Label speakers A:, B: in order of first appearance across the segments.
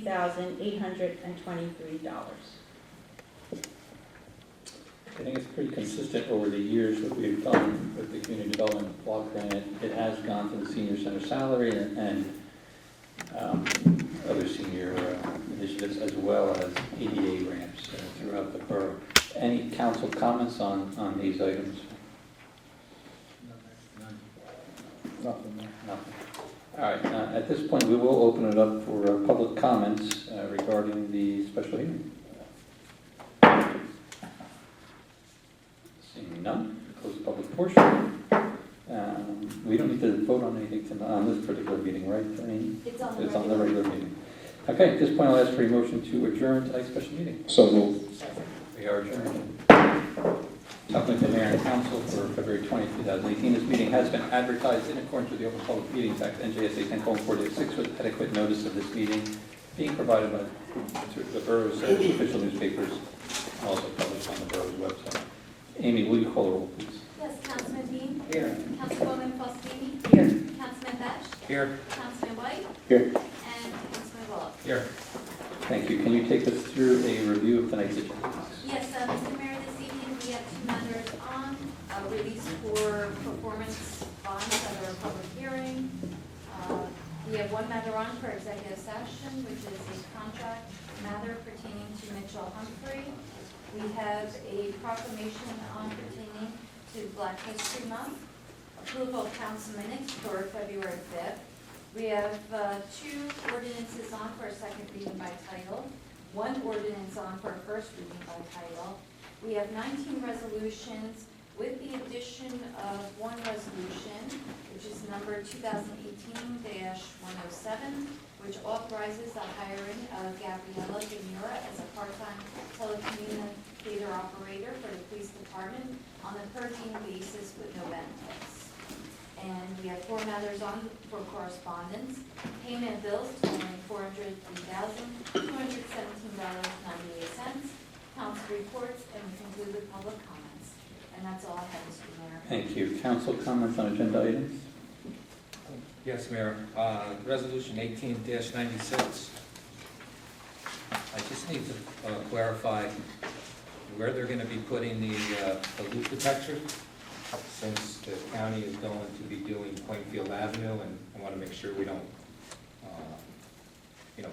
A: $3,823.
B: I think it's pretty consistent over the years what we've done with the community development block grant. It has gone to the senior center salary and other senior initiatives, as well as ADA ramps throughout the borough. Any council comments on these items? Nothing. All right, at this point, we will open it up for public comments regarding the special hearing. Seeing none, close the public portion. We don't need to vote on anything tonight, on this particular meeting, right?
A: It's
B: on the regular meeting. Okay, at this point, I'll ask for a motion to adjourn tonight's special meeting.
C: So moved.
B: We are adjourned. Talking to the Mayor and Council for February 20, 2018. This meeting has been advertised in accordance with the Open Public Meetings Act, NJSA 10:486, with adequate notice of this meeting being provided by the borough's official newspapers and also published on the borough's website. Amy, will you call the roll, please?
D: Yes, Councilman Dean.
B: Here.
D: Councilwoman Faustini.
A: Here.
D: Councilman Batch.
B: Here.
D: Councilman White.
C: Here.
D: And Councilman Bullock.
B: Here. Thank you. Can you take us through a review of tonight's agenda?
D: Yes, Mr. Mayor, this evening we have two matters on, release for performance bonds under a public hearing. We have one matter on for executive session, which is a contract matter pertaining to Mitchell Humphrey. We have a proclamation on pertaining to Black History Month, approval of council minutes for February 5th. We have two ordinances on for a second reading by title, one ordinance on for a first reading by title. We have 19 resolutions with the addition of one resolution, which is number 2018-107, which authorizes the hiring of Gabriella Demura as a part-time telecommunicator operator for the police department on a per diem basis with no benefits. And we have four matters on for correspondence. Payment of bills totaling $403,217.98. Council reports, and we conclude with public comments. And that's all I have, Mr. Mayor.
B: Thank you. Council comments on agenda items?
E: Yes, Mayor. Resolution 18-96. I just need to clarify where they're going to be putting the loop detector, since the county is going to be doing Plainfield Avenue, and I want to make sure we don't,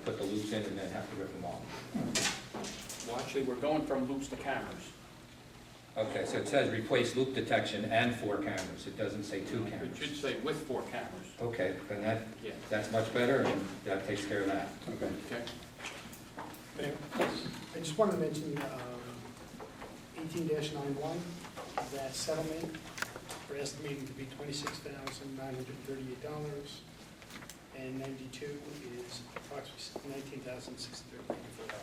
E: put the loops in and then have to rip them off.
F: Well, actually, we're going from loops to cameras.
E: Okay, so it says replace loop detection and 4 cameras. It doesn't say 2 cameras.
F: It should say with 4 cameras.
E: Okay, then
F: Yeah.
E: that's much better, and that takes care of that.
B: Okay.
F: Okay.
G: Mayor, I just wanted to mention 18-91, that settlement, we're estimating to be $26,938, and 92 is approximately $19,634.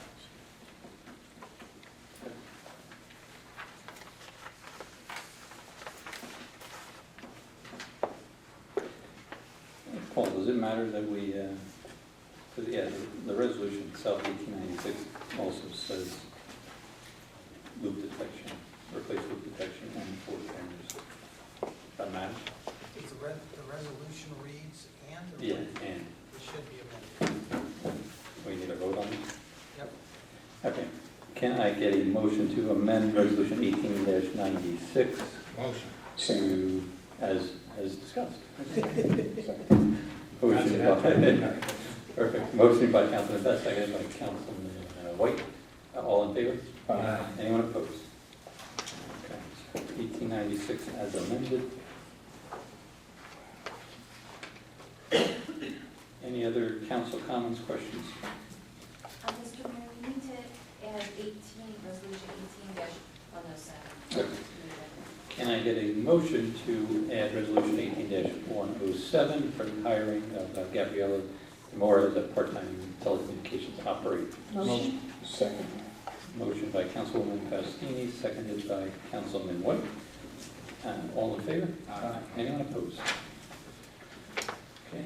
B: Paul, does it matter that we, the resolution itself, 1896, also says loop detection, replace loop detection and 4 cameras. That matters?
H: If the resolution reads and? or
B: Yeah,
H: with?
B: and
H: It should be amended.
B: we need a vote on it?
H: Yep.
B: Okay. Can I get a motion to amend resolution 18-96
E: Motion.
B: to, as discussed? Perfect. Motion by Councilman Best, seconded by Councilman White. All in favor?
E: Aye.
B: Anyone opposed? Okay. So 1896 as amended. Any other council comments, questions?
D: Mr. Mayor, we need to add resolution 18-107.
B: Okay. Can I get a motion to add resolution 18-107 for the hiring of Gabriella Demora as a part-time telecommunications operator?
A: Motion.
C: Second.
B: Motion by Councilwoman Faustini, seconded by Councilman White. All in favor?
E: Aye.
B: Anyone opposed? Okay.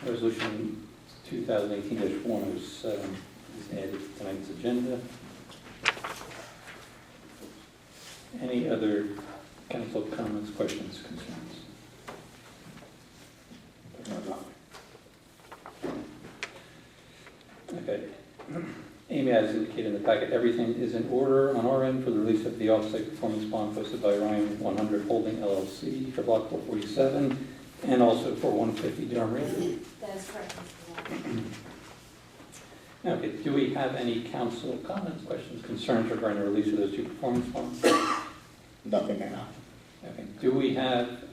B: Resolution 2018-107 is added to tonight's agenda. Any other council comments, questions, concerns? Okay. Amy, as indicated in the packet, everything is in order on our end for the release of the off-site performance bond posted by Ryan 100 Holding LLC for Block 447, and also for 150 Durham Realty.
D: That is correct, Mr. Wall.
B: Okay, do we have any council comments, questions, concerns regarding the release of those two performance bonds?
C: Nothing now.
B: Okay, do we have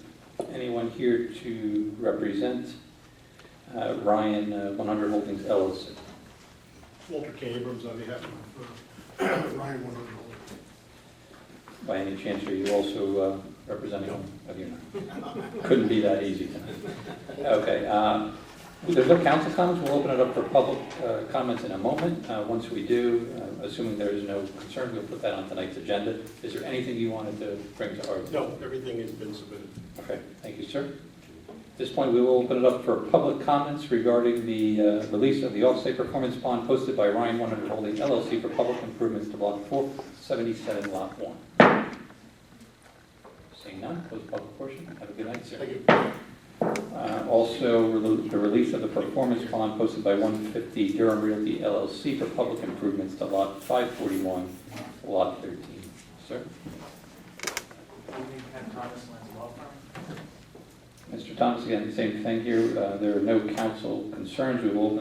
B: anyone here to represent Ryan 100 Holdings LLC?
C: Walter K. Abrams on behalf of Ryan 100.
B: By any chance, are you also representing him? Of you know? Couldn't be that easy tonight. Okay, there's no council comments. We'll open it up for public comments in a moment. Once we do, assuming there is no concern, we'll put that on tonight's agenda. Is there anything you wanted to bring to our?
C: No, everything has been submitted.
B: Okay, thank you, sir. At this point, we will open it up for public comments regarding the release of the off-site performance bond posted by Ryan 100 Holding LLC for public improvements to Block 477, Lot 1. Seeing none, close the public portion. Have a good night, sir.
C: Thank you.
B: Also, the release of the performance bond posted by 150 Durham Realty LLC for public improvements to Lot 541, Lot 13. Sir? Mr. Thomas, again, same thing here. There are no council concerns. We will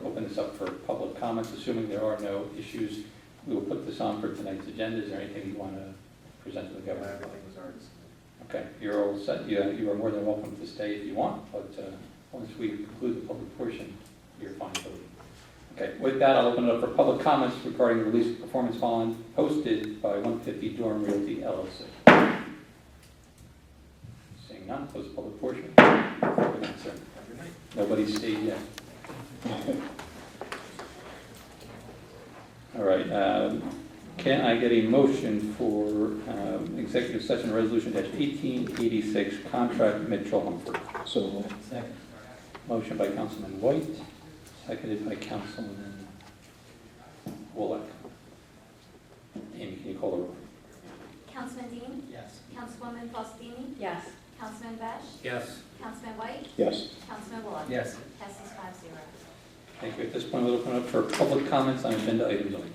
B: open this up for public comments. Assuming there are no issues, we will put this on for tonight's agenda. Is there anything you want to present to the governor?
C: Everything was already submitted.
B: Okay, you're all set. You are more than welcome to stay if you want, but once we conclude the public portion, you're fine to leave. Okay, with that, I'll open it up for public comments regarding the release of performance bond posted by 150 Durham Realty LLC. Seeing none, close the public portion. Good night, sir. Nobody stayed yet. All right. Can I get a motion for executive session resolution -1886, contract Mitchell-Humphrey?
C: So,
E: Second.
B: Motion by Councilman White, seconded by Councilman Wooleck. Amy, can you call the roll?
D: Councilman Dean?
G: Yes.
D: Councilwoman Faustini?
A: Yes.
D: Councilman Bash?
E: Yes.
D: Councilman White?
C: yes.
D: Councilman Wallach?
E: Yes.
D: Passes 5-0.
B: Thank you. At this point, we'll open up for public comments on agenda items only.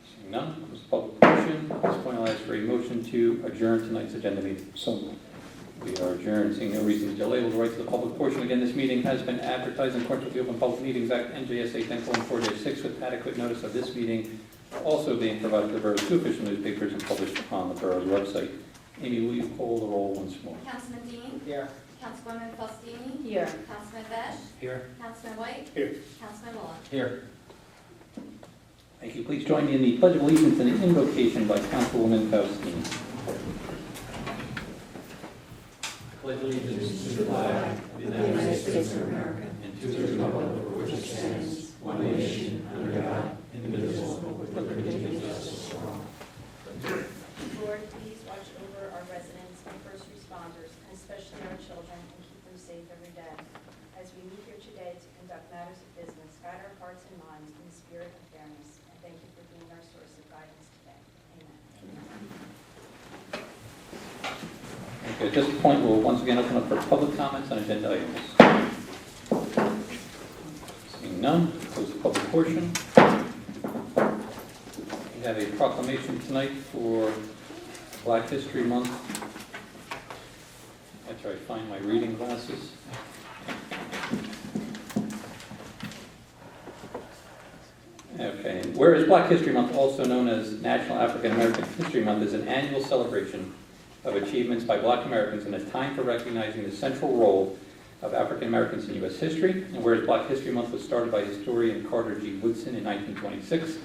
B: Seeing none, close the public portion. At this point, I'll ask for a motion to adjourn tonight's agenda meeting.
C: So,
B: We are adjourned, seeing no reason to delay. We'll go right to the public portion. Again, this meeting has been advertised in accordance with the Open Public Meetings Act, NJSA 10:4-6, with adequate notice of this meeting also being provided to the borough's two official newspapers and published on the borough's website. Amy, will you call the roll once more?
D: Councilman Dean?
G: Here.
D: Councilwoman Faustini?
A: Here.
D: Councilman Bash?
E: Here.
D: Councilman White?
C: here.
D: Councilman Wallach?
E: Here.
B: Thank you. Please join me in the Pledge of Allegiance and the invocation by Councilwoman Faustini. Pledge allegiance to the flag of the United States of America and to the republic for which it stands, one nation, under God, indivisible, with liberty and justice for all.
I: Lord, please watch over our residents and first responders, and especially our children, and keep them safe every day. As we meet here today to conduct matters of business, guide our hearts and minds in the spirit of fairness, and thank you for being our source of guidance today. Amen.
B: Okay, at this point, we'll once again open up for public comments on agenda items. Seeing none, close the public portion. We have a proclamation tonight for Black History Month. After I find my reading glasses. Okay, whereas Black History Month, also known as National African American History Month, is an annual celebration of achievements by Black Americans and a time for recognizing the central role of African Americans in U.S. history. And whereas Black History Month was started by historian Carter G. Woodson in 1926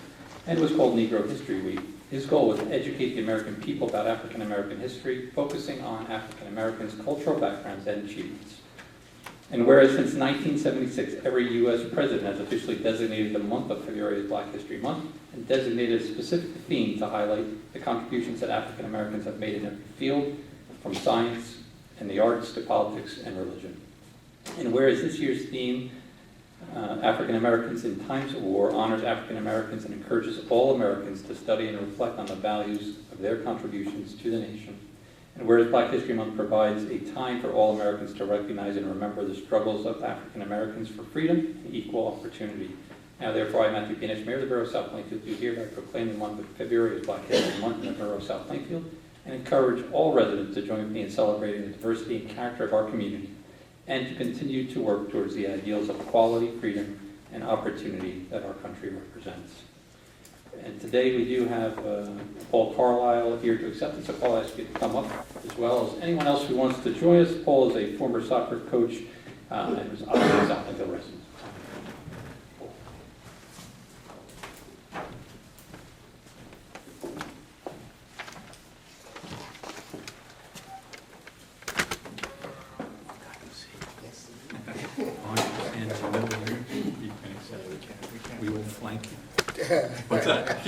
B: and was called Negro History Week, his goal was to educate the American people about African American history, focusing on African Americans' cultural backgrounds and achievements. And whereas since 1976, every U.S. president has officially designated the month of February as Black History Month and designated a specific theme to highlight the contributions that African Americans have made in every field, from science and the arts to politics and religion. And whereas this year's theme, African Americans in Times of War, honors African Americans and encourages all Americans to study and reflect on the values of their contributions to the nation. And whereas Black History Month provides a time for all Americans to recognize and remember the struggles of African Americans for freedom and equal opportunity. Now therefore, I, Matthew P. Mayor of the Borough of South Plainfield, do hereby proclaim the month of February as Black History Month in the Borough of South Plainfield, and encourage all residents to join with me in celebrating the diversity and character of our community, and to continue to work towards the ideals of equality, freedom, and opportunity that our country represents. And today we do have Paul Carlisle here to accept it, so Paul, I ask you to come up, as well as anyone else who wants to join us. Paul is a former soccer coach and was obviously a South Plainfield resident.
E: We will flank you.
H: What's that?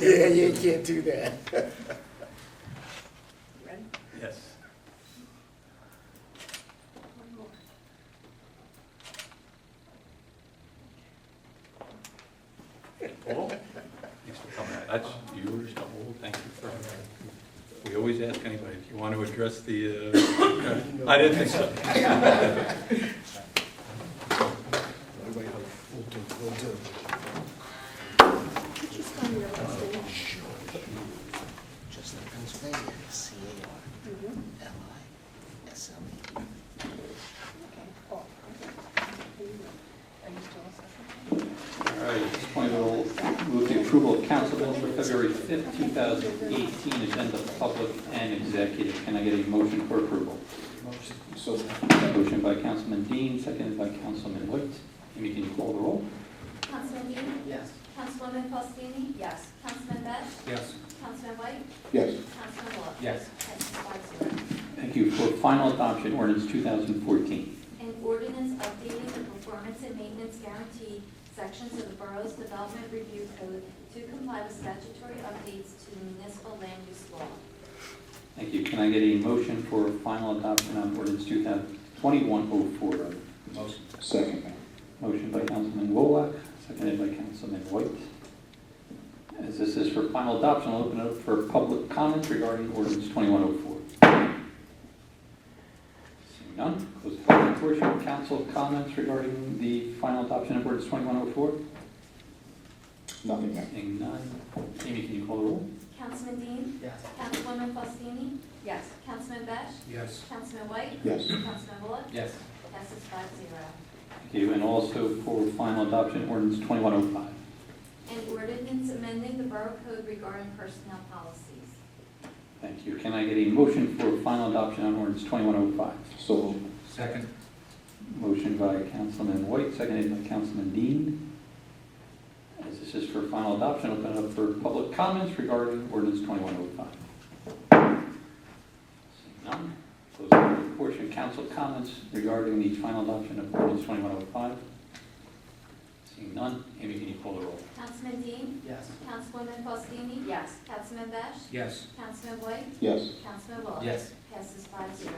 H: Yeah, you can't do that.
I: Ready?
E: Yes.
I: One more.
E: Paul? Thanks for coming. That's yours to hold. Thank you for that. We always ask anybody, if you want to address the, I didn't think so.
H: We'll do.
I: Could you spell your last name?
H: Just like Pennsylvania, CARLISLE.
I: Okay, Paul. Are you still a second?
B: All right, at this point we'll move the approval of council bills for February 5th, 2018, agenda public and executive. Can I get a motion for approval? Motion by Councilman Dean, seconded by Councilman White. Amy, can you call the roll?
D: Councilman Dean?
H: Yes.
D: Councilwoman Faustini?
I: Yes.
D: Councilman Besh?
E: Yes.
D: Councilman White?
C: Yes.
D: Councilman Bullock?
E: Yes.
D: Passes 5-0.
B: Thank you. For final adoption, ordinance 2014.
D: An ordinance updating the performance and maintenance guarantee sections of the Borough's Development Review Code to comply with statutory updates to the municipal land use law.
B: Thank you. Can I get a motion for final adoption on ordinance 2104?
E: Motion.
C: Second.
B: Motion by Councilman Wolak, seconded by Councilman White. As this is for final adoption, I'll open it up for public comments regarding ordinance 2104. Seeing none, close the public portion. Council comments regarding the final adoption of ordinance 2104?
C: Nothing, Mayor.
B: Seeing none. Amy, can you call the roll?
D: Councilman Dean?
H: Yes.
D: Councilwoman Faustini?
I: Yes.
D: Councilman Besh?
E: Yes.
D: Councilman White?
C: Yes.
D: Councilman Bullock?
E: Yes.
D: Passes 5-0.
B: Thank you. And also for final adoption, ordinance 2105.
D: An ordinance amending the Borough Code regarding personnel policies.
B: Thank you. Can I get a motion for final adoption on ordinance 2105?
C: So moved.
E: Second.
B: Motion by Councilman White, seconded by Councilman Dean. As this is for final adoption, I'll open it up for public comments regarding ordinance 2105. Seeing none, close the public portion. Council comments regarding the final adoption of ordinance 2105. Seeing none, Amy, can you call the roll?
D: Councilman Dean?
H: Yes.
D: Councilwoman Faustini?
I: Yes.
D: Councilman Besh?
E: Yes.
D: Councilman White?
C: Yes.
D: Councilman Bullock?
E: Yes.
D: Passes 5-0.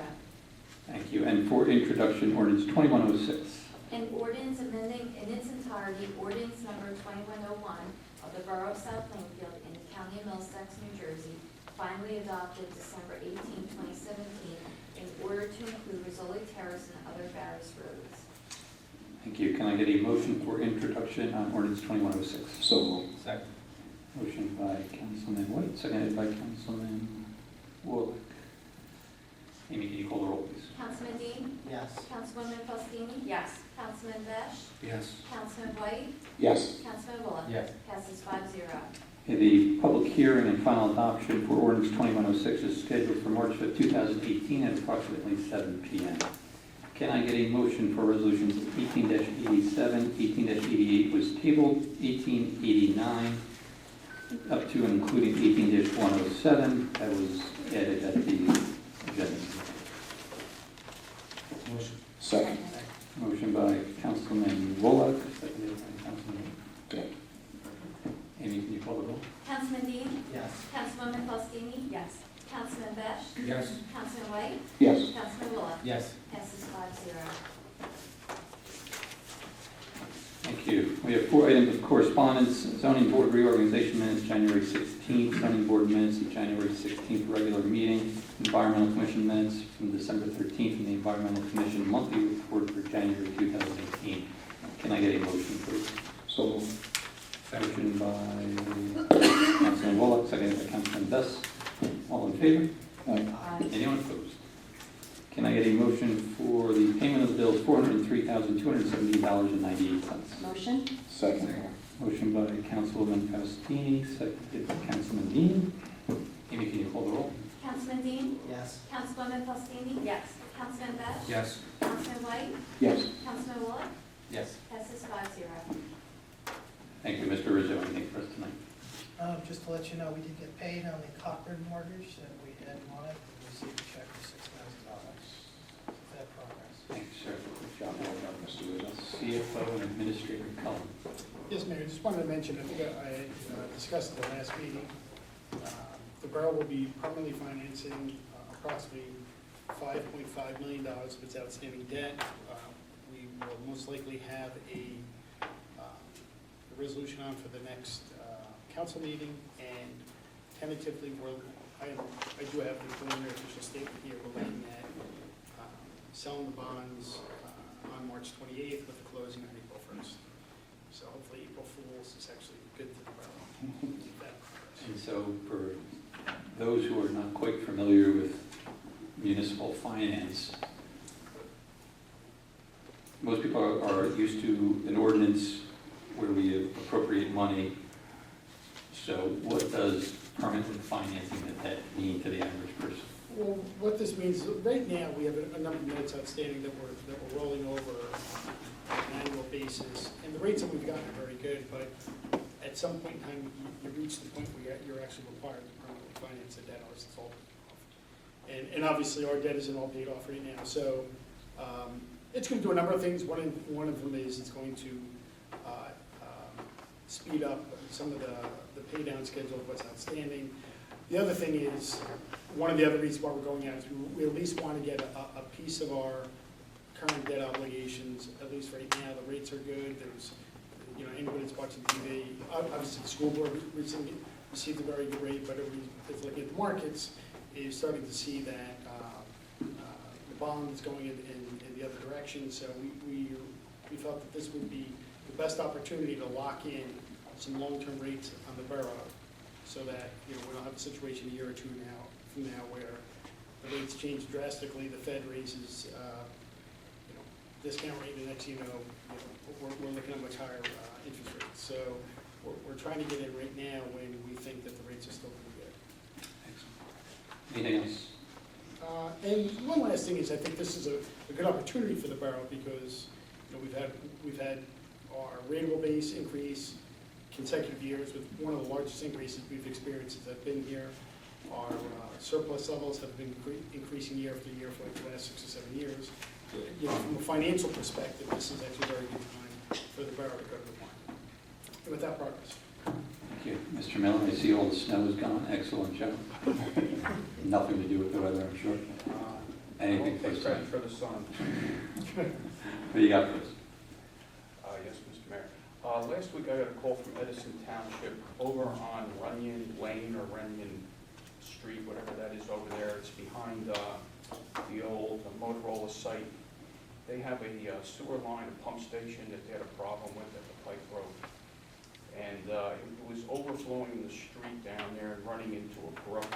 B: Thank you. And for introduction, ordinance 2106.
D: An ordinance amending in its entirety ordinance number 2101 of the Borough of South Plainfield in the County of Middlesex, New Jersey, finally adopted December 18, 2017, in order to include Rizzoli Terrace and other various roads.
B: Thank you. Can I get a motion for introduction on ordinance 2106?
C: So moved.
E: Second.
B: Motion by Councilman White, seconded by Councilman Wolak. Amy, can you call the roll, please?
D: Councilman Dean?
H: Yes.
D: Councilwoman Faustini?
I: Yes.
D: Councilman Besh?
E: Yes.
D: Councilman White?
C: Yes.
D: Councilman Bullock?
E: Yes.
D: Passes 5-0.
B: Okay, the public hearing and final adoption for ordinance 2106 is scheduled for March 5, 2018 at approximately 7 p.m. Can I get a motion for resolutions 18-87, 18-88 was tabled, 1889 up to and including 18-107 that was added at the agenda.
E: Motion.
C: Second.
B: Motion by Councilman Wolak, seconded by Councilman.
C: Okay.
B: Amy, can you call the roll?
D: Councilman Dean?
H: Yes.
D: Councilwoman Faustini?
I: Yes.
D: Councilman Besh?
E: Yes.
D: Councilman White?
C: Yes.
D: Councilman Bullock?
E: Yes.
D: Passes 5-0.
B: Thank Thank you. We have 4 items of correspondence. Zoning Board reorganization minutes, January 16th. Zoning Board minutes of January 16th, regular meeting. Environmental Commission minutes from December 13th, and the Environmental Commission monthly report for January 2018. Can I get a motion, please?
C: So,
B: Motion by Councilman Bullock, seconded by Councilman Best. All in favor?
A: Aye.
B: Anyone opposed? Can I get a motion for the payment of the bills, $403,270.98?
A: Motion?
C: second.
B: Motion by Councilwoman Faustini, seconded by Councilman Dean. Amy, can you call the roll?
D: Councilman Dean?
H: Yes.
D: Councilwoman Faustini?
A: Yes.
D: Councilman Besh?
E: Yes.
D: Councilman White?
C: Yes.
D: Councilman Bullock?
E: Yes.
D: Passes 5-0.
B: Thank you, Mr. Rizzo. Anything for us tonight?
H: Just to let you know, we did get paid on the Cochran mortgage that we had wanted. We received a check for $6,000. That progress.
B: Thank you, sir. Good job, well done, Mr. Rizzo. CFO and Administrator Cullen.
G: Yes, Mayor, just wanted to mention, I think I discussed at the last meeting, the borough will be permanently financing approximately $5.5 million of its outstanding debt. We will most likely have a resolution on for the next council meeting, and tentatively, I do have the preliminary official statement here. We're looking at selling the bonds on March 28th with the closing on April 1st. So hopefully April Fool's is actually good for the borough.
B: And so for those who are not quite familiar with municipal finance, most people are used to an ordinance where we appropriate money. So what does permanently financing the debt mean to the average person?
G: Well, what this means, right now, we have a number of notes outstanding that we're rolling over on an annual basis, and the rates that we've gotten are very good, but at some point in time, you reach the point where you're actually required to permanently finance the debt, or it's all paid off. And obviously, our debt isn't all paid off right now, so it's going to do a number of things. One of them is it's going to speed up some of the pay down schedule of what's outstanding. The other thing is, one of the other reasons why we're going out is we at least want to get a piece of our current debt obligations, at least right now. The rates are good. There's, anybody that's watching TV, obviously the school board recently received a very good rate, but everybody that's looking at the markets is starting to see that the bond is going in the other direction. So we felt that this would be the best opportunity to lock in some long-term rates on the borough, so that we don't have a situation a year or two from now where the rates change drastically. The Fed raises discount rate, and next we're looking at much higher interest rates. So we're trying to get in right now when we think that the rates are still pretty good.
B: Excellent. Anything else?
G: And one last thing is, I think this is a good opportunity for the borough, because we've had our rateable base increase consecutive years, with one of the largest increases we've experienced since I've been here. Our surplus levels have been increasing year after year for like the last 6 or 7 years. From a financial perspective, this is actually a very good time for the borough to go to the market. And with that, progress.
B: Thank you. Mr. Miller, I see all the snow is gone. Excellent job. Nothing to do with the weather, I'm sure. Anything for
F: Take credit for the sun.
B: What do you got for us?
F: Yes, Mr. Mayor. Last week I got a call from Edison Township over on Runyon Lane or Runyon Street, whatever that is over there. It's behind the old Motorola site. They have a sewer line, a pump station that they had a problem with at the Pike Road. And it was overflowing the street down there and running into a brook.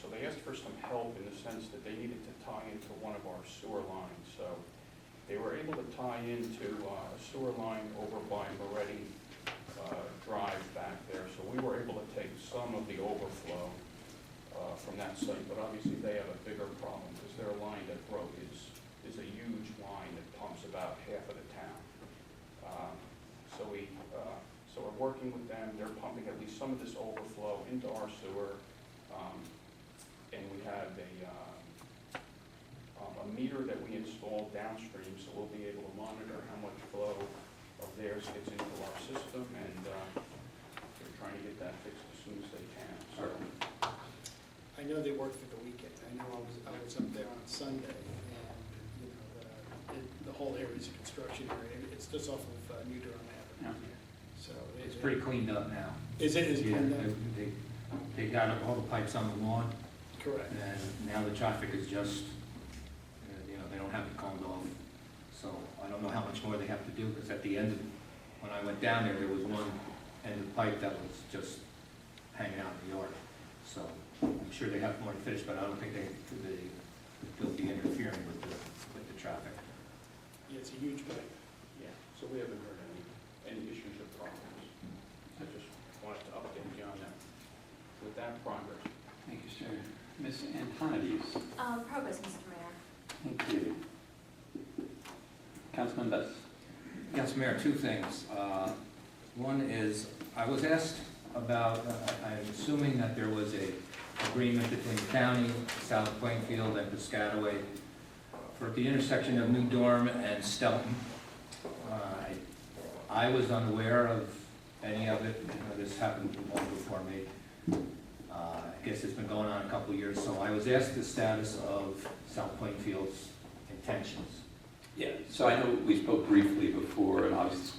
F: So they asked for some help in the sense that they needed to tie into one of our sewer lines. So they were able to tie into a sewer line over by Moretti Drive back there. So we were able to take some of the overflow from that site, but obviously they have a bigger problem because their line that broke is a huge line that pumps about half of the town. So we're working with them. They're pumping at least some of this overflow into our sewer, and we have a meter that we installed downstream, so we'll be able to monitor how much flow of theirs gets into our system, and they're trying to get that fixed as soon as they can. So.
G: I know they worked through the weekend. I know I was up there on Sunday, and the whole area's a construction area. It's just off of New Durham Avenue. So
E: It's pretty cleaned up now.
G: Is it,
E: Yeah,
G: cleaned up?
E: they got all the pipes on the lawn,
G: Correct.
E: and now the traffic is just, they don't have it combed off. So I don't know how much more they have to do, because at the end, when I went down there, there was one end of the pipe that was just hanging out in the yard. So I'm sure they have more to finish, but I don't think they'll be interfering with the traffic.
G: Yeah, it's a huge pipe.
F: Yeah, so we haven't heard any issues or problems. I just wanted to update you on that. With that progress.
B: Thank you, sir. Ms. Antonides?
D: Progress, Mr. Mayor.
B: Thank you. Councilman Best?
E: Yes, Mayor, two things. One is, I was asked about, I'm assuming that there was a agreement between the county, South Plainfield, and Piscataway for the intersection of New Durham and Stelton. I was unaware of any of it. This happened long before me. I guess it's been going on a couple of years, so I was asked the status of South Plainfield's intentions.
B: Yeah, so I know we spoke briefly before, and I was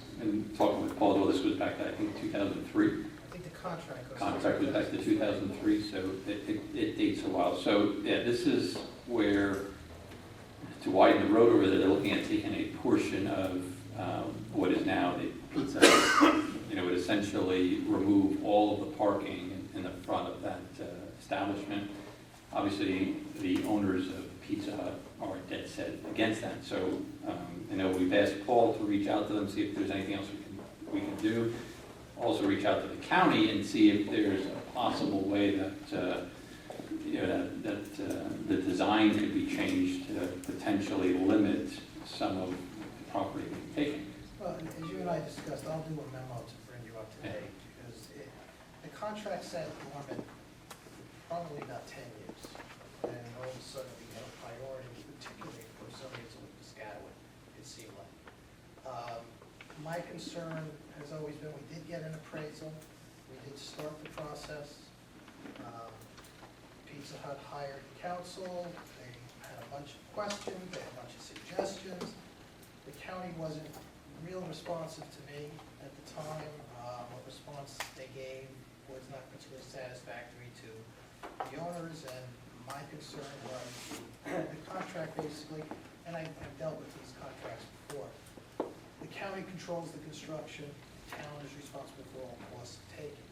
B: talking with Paul, this was back to, I think, 2003.
H: I think the contract goes.
B: Contract was back to 2003, so it dates a while. So, yeah, this is where, to widen the road over there, they're looking at taking a portion of what is now the Pizza Hut. Would essentially remove all of the parking in the front of that establishment. Obviously, the owners of Pizza Hut are dead set against that. So, I know we've asked Paul to reach out to them, see if there's anything else we can do. Also reach out to the county and see if there's a possible way that, the design could be changed to potentially limit some of the property being taken.
H: Well, as you and I discussed, I'll do a memo to bring you up to date, because the contract said dormant probably about 10 years. And all of a sudden, we got a priority, particularly for some reason with Piscataway, it seemed like. My concern has always been, we did get an appraisal, we did start the process. Pizza Hut hired counsel, they had a bunch of questions, they had a bunch of suggestions. The county wasn't real responsive to me at the time. What response they gave was not particularly satisfactory to the owners, and my concern was the contract basically, and I've dealt with these contracts before. The county controls the construction, the town is responsible for all costs of taking.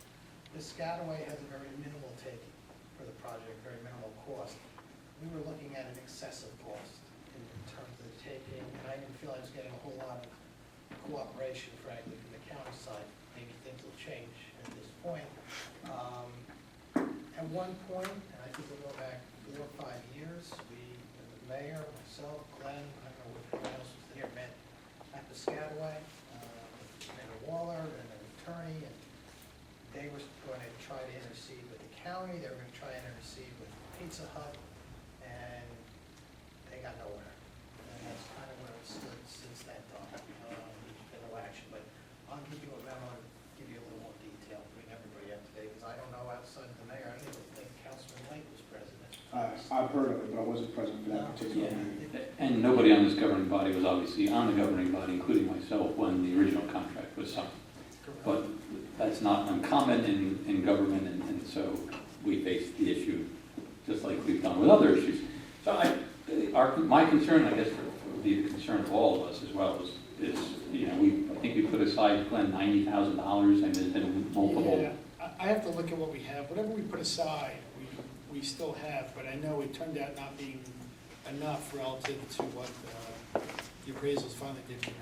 H: Piscataway has a very minimal taking for the project, very minimal cost. We were looking at an excessive cost in terms of the taking, and I didn't feel I was getting a whole lot of cooperation, frankly, from the county side. Maybe things will change at this point. At one point, and I think we'll go back 4 or 5 years, we, the mayor, myself, Glenn, I don't know if anyone else was here, met at Piscataway, Mayor Waller and an attorney, and they were going to try to intercede with the county, they were going to try and intercede with Pizza Hut, and they got nowhere. And that's kind of where it stood since that time. There's been no action, but I'll give you a memo and give you a little more detail, bring everybody up to date, because I don't know outside the mayor, I don't even think Councilman Lake was president.
C: I've heard of it, but I wasn't present for that particular meeting.
B: And nobody on this governing body was obviously on the governing body, including myself, when the original contract was signed. But that's not uncommon in government, and so we face the issue just like we've done with other issues. So my concern, I guess, would be the concern of all of us as well, is I think we put aside, Glenn, $90,000, and there's been multiple.
G: Yeah, I have to look at what we have. Whatever we put aside, we still have, but I know it turned out not being enough relative to what the appraisals finally did for me.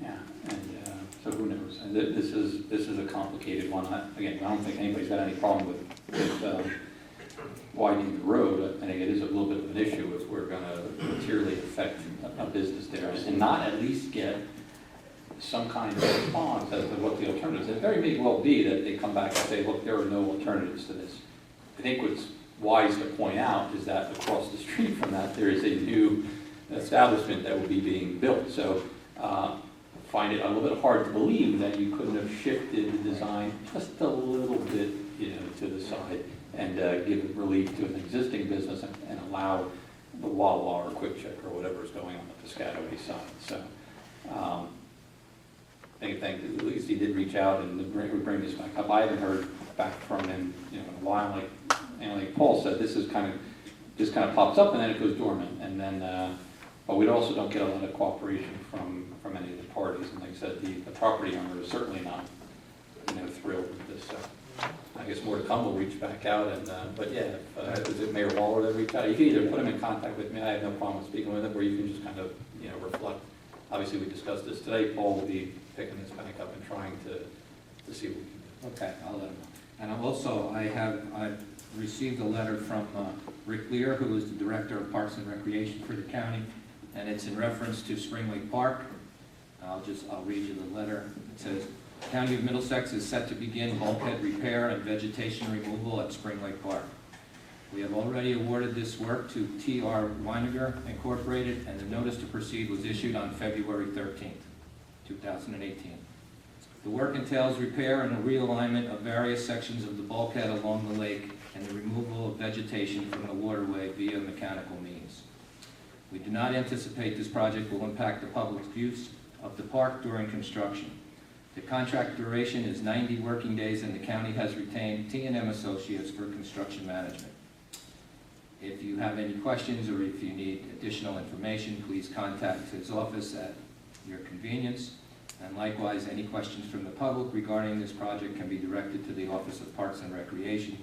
B: Yeah, and so who knows? And this is a complicated one. Again, I don't think anybody's got any problem with widening the road. I think it is a little bit of an issue if we're going to materially affect a business there and not at least get some kind of response as to what the alternatives. It very may well be that they come back and say, look, there are no alternatives to this. I think what's wise to point out is that across the street from that, there is a new establishment that will be being built. So find it a little bit hard to believe that you couldn't have shifted the design just a little bit, to the side and give relief to an existing business and allow the Wawa or Quick Check or whatever is going on the Piscataway side. So, I think at least he did reach out and would bring this back up. I haven't heard back from him, in a while. Like Paul said, this kind of pops up and then it goes dormant, and then. But we also don't get a lot of cooperation from any of the parties. And like I said, the property owner is certainly not, thrilled with this. So I guess more to come. We'll reach back out. And but yeah, is it Mayor Waller that reached out? You can either put him in contact with me. I have no problem with speaking with him, or you can just kind of reflect. Obviously, we discussed this today. Paul will be picking this back up and trying to see what we can do.
E: Okay, I'll let him know. And also, I've received a letter from Rick Lear, who is the Director of Parks and Recreation for the county, and it's in reference to Spring Lake Park. I'll read you the letter. It says, County of Middlesex is set to begin bulkhead repair and vegetation removal at Spring Lake Park. We have already awarded this work to T.R. Weiniger Incorporated, and the notice to proceed was issued on February 13th, 2018. The work entails repair and a realignment of various sections of the bulkhead along the lake and the removal of vegetation from the waterway via mechanical means. We do not anticipate this project will impact the public's use of the park during construction. The contract duration is 90 working days, and the county has retained T&M Associates for construction management. If you have any questions or if you need additional information, please contact his office at your convenience. And likewise, any questions from the public regarding this project can be directed to the Office of Parks and Recreation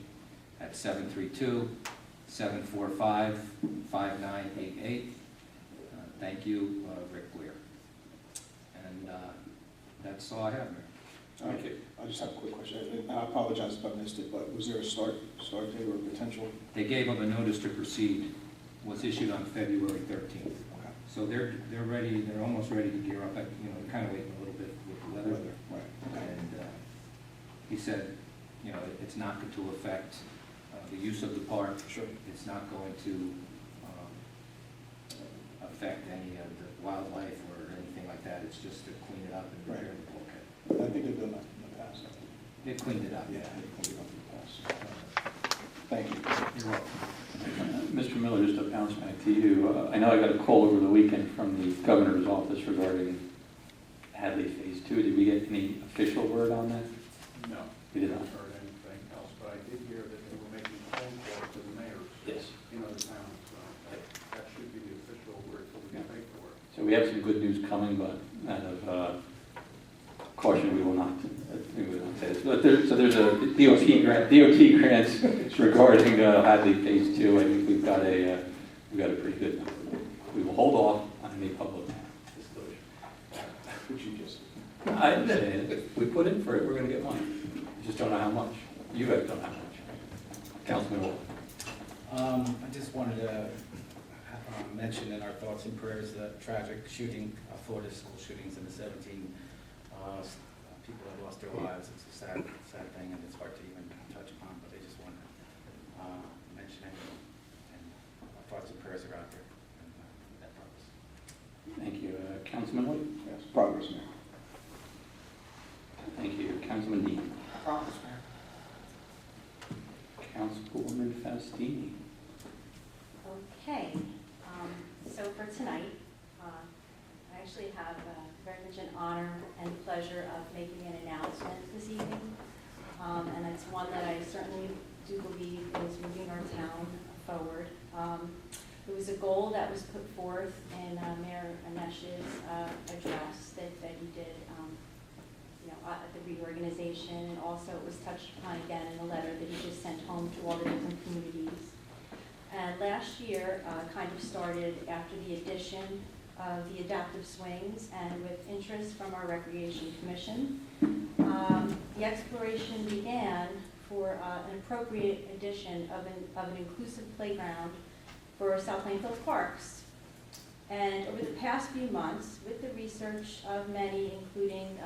E: at 732-745-5988. Thank you, Rick Lear. And that's all I have, Mayor.
J: Okay, I just have a quick question, and I apologize if I missed it, but was there a start date or potential?
E: They gave them a notice to proceed, was issued on February 13th.
J: Okay.
E: So they're ready, they're almost ready to gear up, they're kind of waiting a little bit with the weather.
J: Right, okay.
E: And he said, it's not going to affect the use of the park.
J: Sure.
E: It's not going to affect any of the wildlife or anything like that. It's just to clean it up and repair the bulkhead.
J: I think they've done that in the past.
E: They've cleaned it up.
J: Yeah, they've cleaned it up in the past. Thank you.
E: You're welcome.
B: Mr. Miller, just to bounce back to you, I know I got a call over the weekend from the governor's office regarding Hadley Phase 2. Did we get any official word on that?
F: No.
B: We did not.
F: I haven't heard anything else, but I did hear that they were making phone calls to the mayors.
B: Yes.
F: In other towns, so that should be the official word for the paperwork.
B: So we have some good news coming, but out of caution, we will not say this. But there's a DOT grants regarding Hadley Phase 2. I think we've got a pretty good number. We will hold off on any public disclosure.
J: Would you just?
B: If we put in for it, we're going to get money. We just don't know how much. You guys don't know how much. Councilman Wall.
K: I just wanted to mention in our thoughts and prayers the tragic shooting, Florida school shootings and the 17 people that lost their lives. It's a sad thing, and it's hard to even touch upon, but I just wanted to mention it. And our thoughts and prayers are out there for that purpose.
B: Thank you. Councilman Wood?
J: Yes, progress, Mayor.
B: Thank you. Councilman Dean?
H: Progress, Mayor.
B: Councilwoman Faustini?
I: Okay, so for tonight, I actually have very much an honor and pleasure of making an announcement this evening. And it's one that I certainly do believe is moving our town forward. It was a goal that was put forth in Mayor Anesh's address that he did at the reorganization, and also it was touched upon again in a letter that he just sent home to all the different communities. And last year kind of started after the addition of the adaptive swings, and with interest from our Recreation Commission. The exploration began for an appropriate addition of an inclusive playground for South Plainfield parks. And over the past few months, with the research of many, including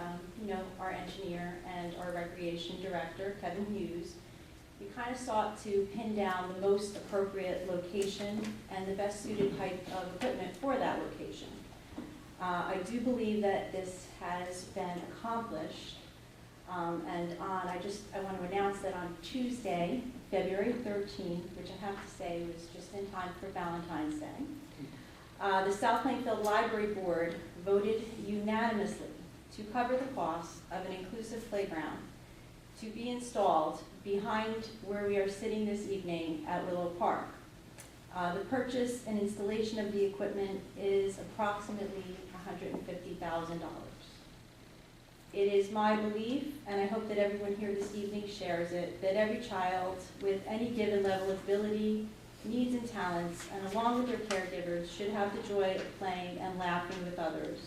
I: our engineer and our recreation director, Kevin Hughes, we kind of sought to pin down the most appropriate location and the best suited type of equipment for that location. I do believe that this has been accomplished. I want to announce that on Tuesday, February 13th, which I have to say was just in time for Valentine's Day, the South Plainfield Library Board voted unanimously to cover the cost of an inclusive playground to be installed behind where we are sitting this evening at Willow Park. The purchase and installation of the equipment is approximately $150,000. It is my belief, and I hope that everyone here this evening shares it, that every child with any given level of ability, needs, and talents, and along with their caregivers, should have the joy of playing and laughing with others.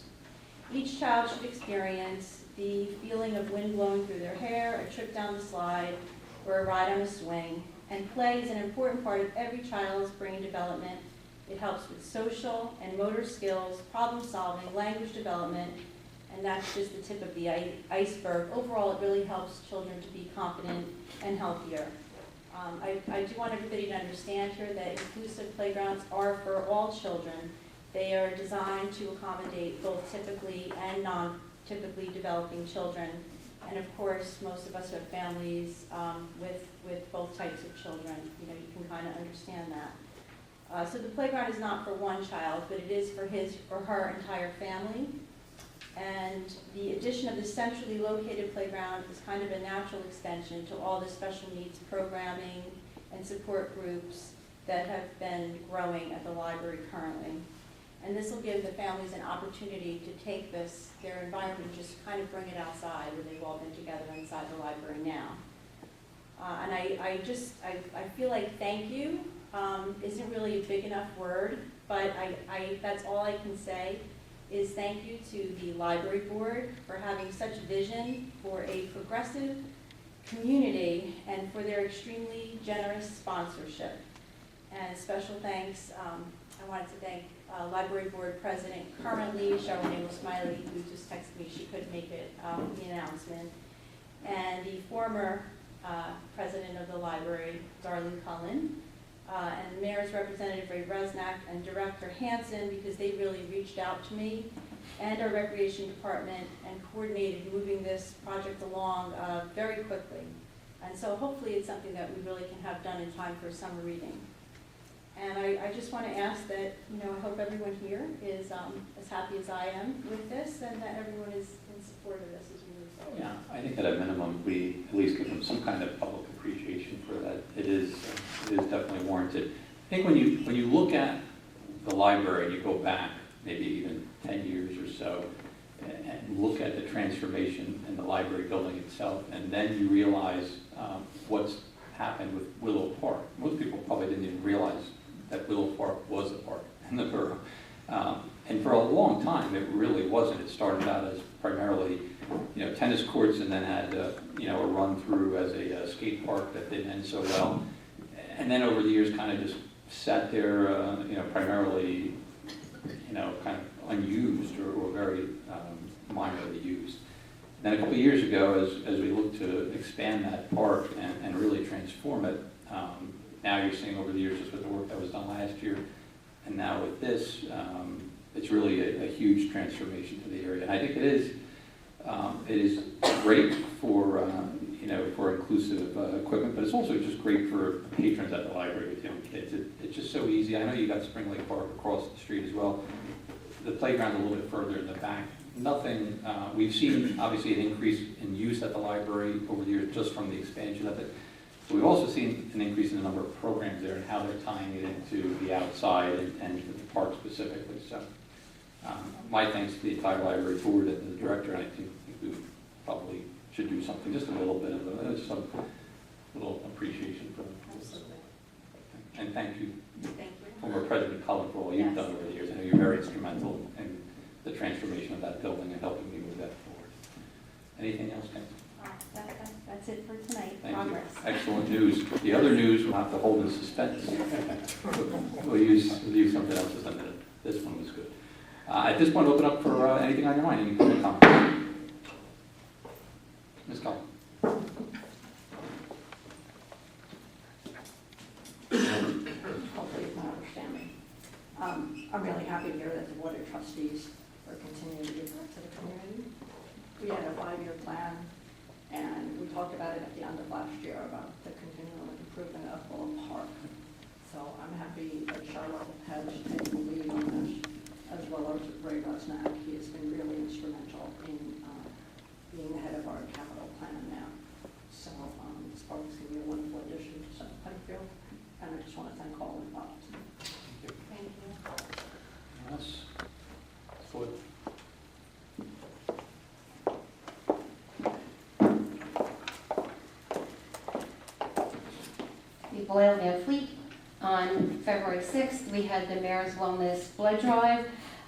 I: Each child should experience the feeling of wind blowing through their hair, a trip down the slide, or a ride on a swing. And play is an important part of every child's brain development. It helps with social and motor skills, problem solving, language development, and that's just the tip of the iceberg. Overall, it really helps children to be confident and healthier. I do want everybody to understand here that inclusive playgrounds are for all children. They are designed to accommodate both typically and non-typically developing children. And of course, most of us have families with both types of children. You know, you can kind of understand that. So the playground is not for one child, but it is for his or her entire family. And the addition of the centrally located playground is kind of a natural extension to all the special needs programming and support groups that have been growing at the library currently. And this will give the families an opportunity to take their environment, and just kind of bring it outside where they've all been together inside the library now. And I feel like thank you isn't really a big enough word, but that's all I can say is thank you to the library board for having such vision for a progressive community and for their extremely generous sponsorship. And special thanks, I wanted to thank Library Board President currently, Cheryl Smiley, who just texted me she couldn't make it, the announcement, and the former president of the library, Darlene Cullen, and Mayor's Representative Ray Resnack and Director Hanson, because they really reached out to me, and our Recreation Department, and coordinated moving this project along very quickly. And so hopefully it's something that we really can have done in time for summer reading. And I just want to ask that, I hope everyone here is as happy as I am with this, and that everyone is in support of this as we move forward.
B: Yeah, I think at a minimum, we at least give them some kind of public appreciation for that. It is definitely warranted. I think when you look at the library, and you go back maybe even 10 years or so, and look at the transformation in the library building itself, and then you realize what's happened with Willow Park. Most people probably didn't even realize that Willow Park was a park in the borough. And for a long time, it really wasn't. It started out as primarily, tennis courts, and then had, a run through as a skate park that didn't end so well. And then over the years, kind of just sat there, primarily, kind of unused or very minorly used. Then a couple of years ago, as we looked to expand that park and really transform it, now you're seeing over the years just with the work that was done last year, and now with this, it's really a huge transformation to the area. And I think it is great for for inclusive equipment, but it's also just great for patrons at the library with young kids. It's just so easy. I know you got Spring Lake Park across the street as well. The playground's a little bit further in the back. Nothing, we've seen obviously an increase in use at the library over the years just from the expansion of it. But we've also seen an increase in the number of programs there and how they're tying it into the outside and the park specifically. So my thanks to the entire library board and the director. I think we probably should do something, just a little bit of some little appreciation for them.
I: Absolutely.
B: And thank you,
I: Thank you.
B: former President Cullen, for all you've done over the years. I know you're very instrumental in the transformation of that building and helping me move that forward. Anything else, Ken?
I: That's it for tonight.
B: Thank
I: Progress.
B: you. Excellent news. The other news we'll have to hold in suspense. We'll use something else as a minute. This one was good. At this point, open up for anything on your mind. Any public comments? Ms. Cullen.
A: Hopefully it's not understanding. I'm really happy to hear that the Board of Trustees are continuing to give back to the community. We had a 5-year plan, and talked about it at the end of last year about the continual improvement of Bullock Park. So I'm happy that Charlotte has taken the lead on this, as well as Ray Rusnak. He has been really instrumental in being the head of our capital plan now. So this park is going to be a wonderful addition to South Plainfield, and I just want to thank all involved.
D: Thank you.
B: Yes. Floyd.
L: Boyle Van Fleet. On February 6th, we had the Mayor's Wellness Blood Drive,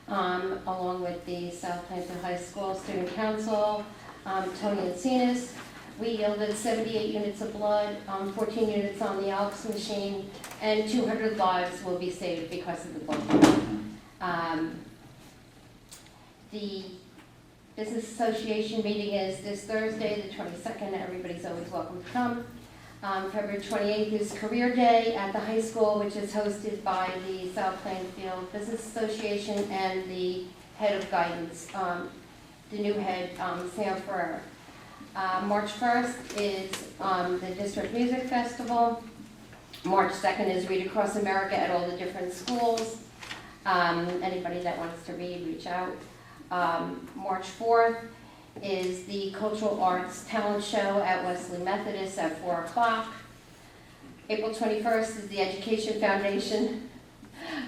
L: along with the South Plainfield High School Student Council, Tony Encinas. We yielded 78 units of blood, 14 units on the ALKS machine, and 200 lives will be saved because of the blood drive. The Business Association meeting is this Thursday, the 22nd. Everybody's always welcome to come. February 28th is Career Day at the high school, which is hosted by the South Plainfield Business Association and the head of guidance, the new head, Sam Ferrer. March 1st is the District Music Festival. March 2nd is Read Across America at all the different schools. Anybody that wants to read, reach out. March 4th is the Cultural Arts Talent Show at Wesley Methodist at 4 o'clock. April 21st is the Education Foundation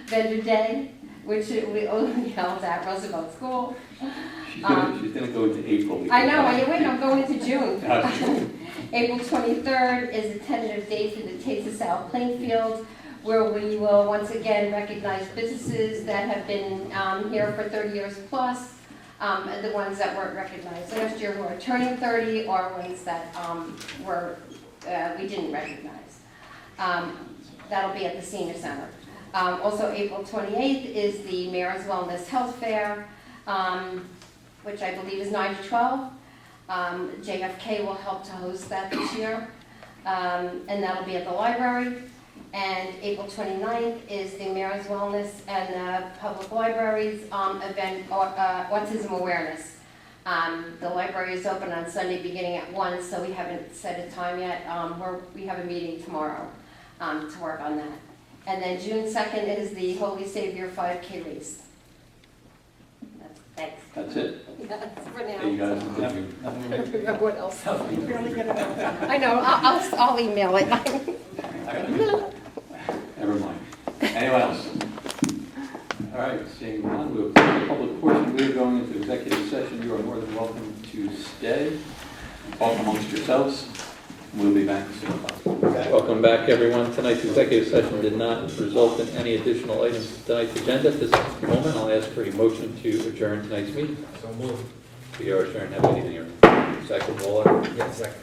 L: Vendor Day, which we only held at Roosevelt School.
B: She's gonna go into April.
L: I know, I'm going into June. April 23rd is a tentative date for the Taste of South Plainfield, where we will once again recognize businesses that have been here for 30 years plus. The ones that weren't recognized last year who are turning 30, or ones that we didn't recognize. That'll be at the Senior Center. Also, April 28th is the Mayor's Wellness Health Fair, which I believe is 9 to 12. JFK will help to host that this year, and that'll be at the library. And April 29th is the Mayor's Wellness and Public Libraries event, Autism Awareness. The library is open on Sunday beginning at 1, so we haven't set a time yet. We have a meeting tomorrow to work on that. And then June 2nd is the Holy Savior 5K race. Thanks.
B: That's it?
L: That's for now.
B: Hey, you guys, have you-
L: What else? I know, I'll email it.
B: Never mind. Anyone else? All right, seeing none, we'll close the public portion. We're going into executive session. You are more than welcome to stay. Talk amongst yourselves. We'll be back as soon as possible. Welcome back, everyone. Tonight's executive session did not result in any additional items to tonight's agenda. At this moment, I'll ask for a motion to adjourn tonight's meeting.
E: So moved.
B: We are adjourned. Have a good evening, everyone. Second, Waller.
E: Yeah, second.